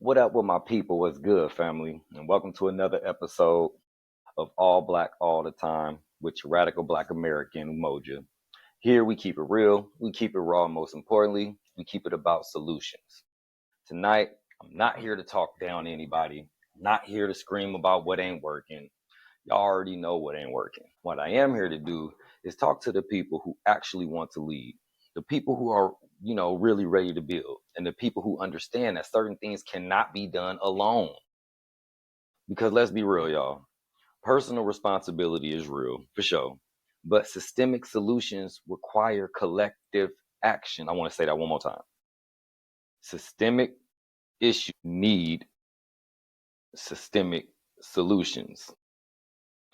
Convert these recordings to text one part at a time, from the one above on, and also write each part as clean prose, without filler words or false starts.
What up with my people? What's good, family? And welcome to another episode of All Black All the Time with your radical Black American Umoja. Here we keep it real, we keep it raw, and most importantly, we keep it about solutions. Tonight, I'm not here to talk down to anybody. I'm not here to scream about what ain't working. Y'all already know what ain't working. What I am here to do is talk to the people who actually want to lead, the people who are, really ready to build, and the people who understand that certain things cannot be done alone. Because let's be real, y'all. Personal responsibility is real, for sure. But systemic solutions require collective action. I want to say that one more time. Systemic issues need systemic solutions.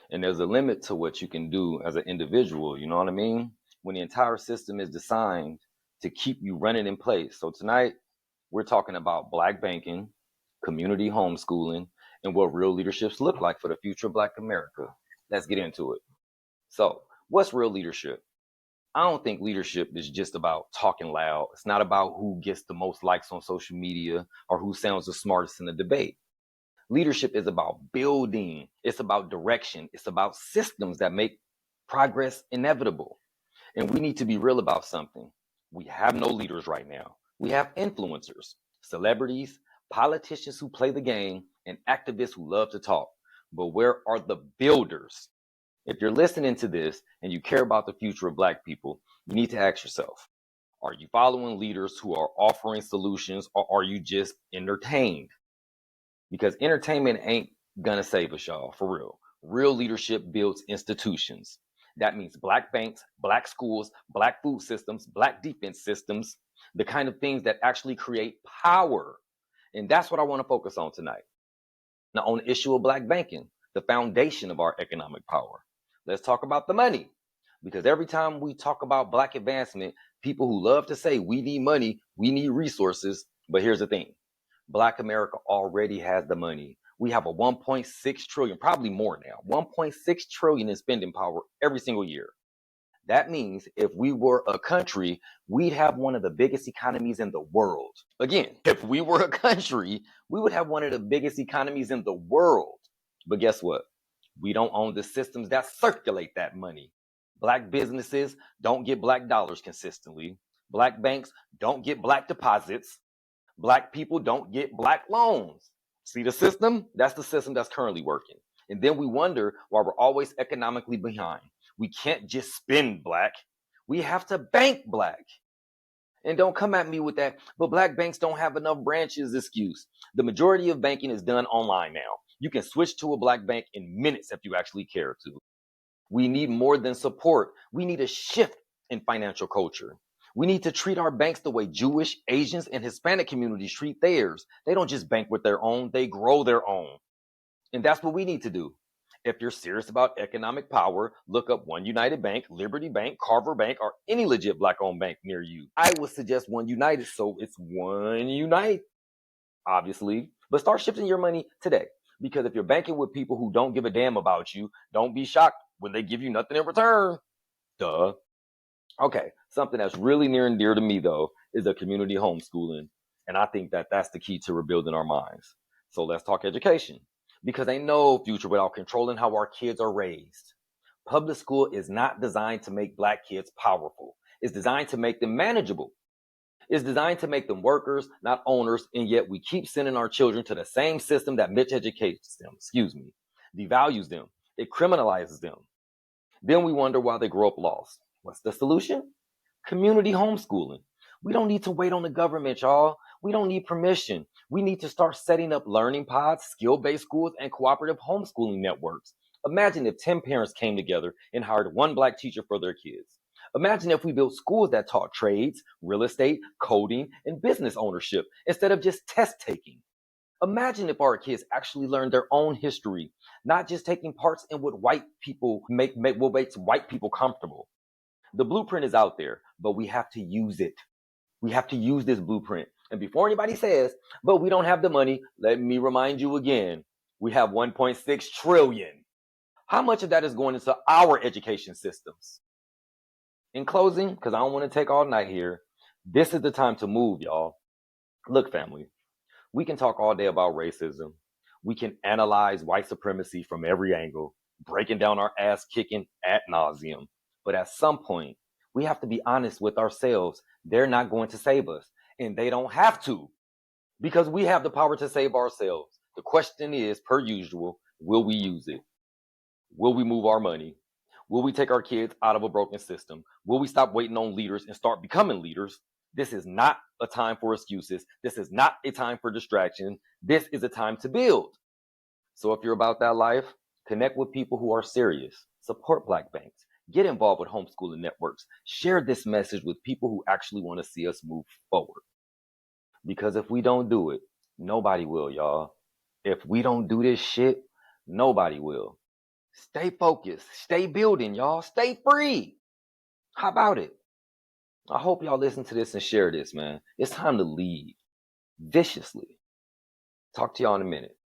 And there's a limit to what you can do as an individual, you know what I mean? When the entire system is designed to keep you running in place. So tonight, we're talking about Black banking, community homeschooling, and what real leaderships look like for the future of Black America. Let's get into it. So, what's real leadership? I don't think leadership is just about talking loud. It's not about who gets the most likes on social media or who sounds the smartest in the debate. Leadership is about building. It's about direction. It's about systems that make progress inevitable. And we need to be real about something. We have no leaders right now. We have influencers, celebrities, politicians who play the game, and activists who love to talk. But where are the builders? If you're listening to this and you care about the future of Black people, you need to ask yourself, are you following leaders who are offering solutions, or are you just entertained? Because entertainment ain't gonna save us, y'all, for real. Real leadership builds institutions. That means Black banks, Black schools, Black food systems, Black defense systems, the kind of things that actually create power. And that's what I want to focus on tonight. Now, on the issue of Black banking, the foundation of our economic power. Let's talk about the money. Because every time we talk about Black advancement, people who love to say we need money, we need resources. But here's the thing. Black America already has the money. We have a 1.6 trillion, probably more now, 1.6 trillion in spending power every single year. That means if we were a country, we'd have one of the biggest economies in the world. Again, if we were a country, we would have one of the biggest economies in the world. But guess what? We don't own the systems that circulate that money. Black businesses don't get Black dollars consistently. Black banks don't get Black deposits. Black people don't get Black loans. See the system? That's the system that's currently working. And then we wonder why we're always economically behind. We can't just spend Black. We have to bank Black. And don't come at me with that, but Black banks don't have enough branches excuse. The majority of banking is done online now. You can switch to a Black bank in minutes if you actually care to. We need more than support. We need a shift in financial culture. We need to treat our banks the way Jewish, Asians, and Hispanic communities treat theirs. They don't just bank with their own, they grow their own. And that's what we need to do. If you're serious about economic power, look up One United Bank, Liberty Bank, Carver Bank, or any legit Black-owned bank near you. I would suggest One United, so it's One Unite, obviously. But start shifting your money today. Because if you're banking with people who don't give a damn about you, don't be shocked when they give you nothing in return. Duh. Okay, something that's really near and dear to me, though, is the community homeschooling. And I think that that's the key to rebuilding our minds. So let's talk education. Because ain't no future without controlling how our kids are raised. Public school is not designed to make Black kids powerful. It's designed to make them manageable. It's designed to make them workers, not owners, and yet we keep sending our children to the same system that miseducates them, devalues them. It criminalizes them. Then we wonder why they grow up lost. What's the solution? Community homeschooling. We don't need to wait on the government, y'all. We don't need permission. We need to start setting up learning pods, skill-based schools, and cooperative homeschooling networks. Imagine if 10 parents came together and hired one Black teacher for their kids. Imagine if we built schools that taught trades, real estate, coding, and business ownership instead of just test taking. Imagine if our kids actually learned their own history, not just taking parts in what white people what makes white people comfortable. The blueprint is out there, but we have to use it. We have to use this blueprint. And before anybody says, but we don't have the money, let me remind you again, we have 1.6 trillion. How much of that is going into our education systems? In closing, because I don't want to take all night here, this is the time to move, y'all. Look, family, We can talk all day about racism. We can analyze white supremacy from every angle, breaking down our ass kicking ad nauseum. But at some point, we have to be honest with ourselves. They're not going to save us, and they don't have to, because we have the power to save ourselves. The question is, per usual, will we use it? Will we move our money? Will we take our kids out of a broken system? Will we stop waiting on leaders and start becoming leaders? This is not a time for excuses. This is not a time for distraction. This is a time to build. So if you're about that life, connect with people who are serious. Support Black banks. Get involved with homeschooling networks. Share this message with people who actually want to see us move forward. Because if we don't do it, nobody will, y'all. If we don't do this shit, nobody will. Stay focused. Stay building, y'all. Stay free. How about it? I hope y'all listen to this and share this, man. It's time to lead viciously. Talk to y'all in a minute.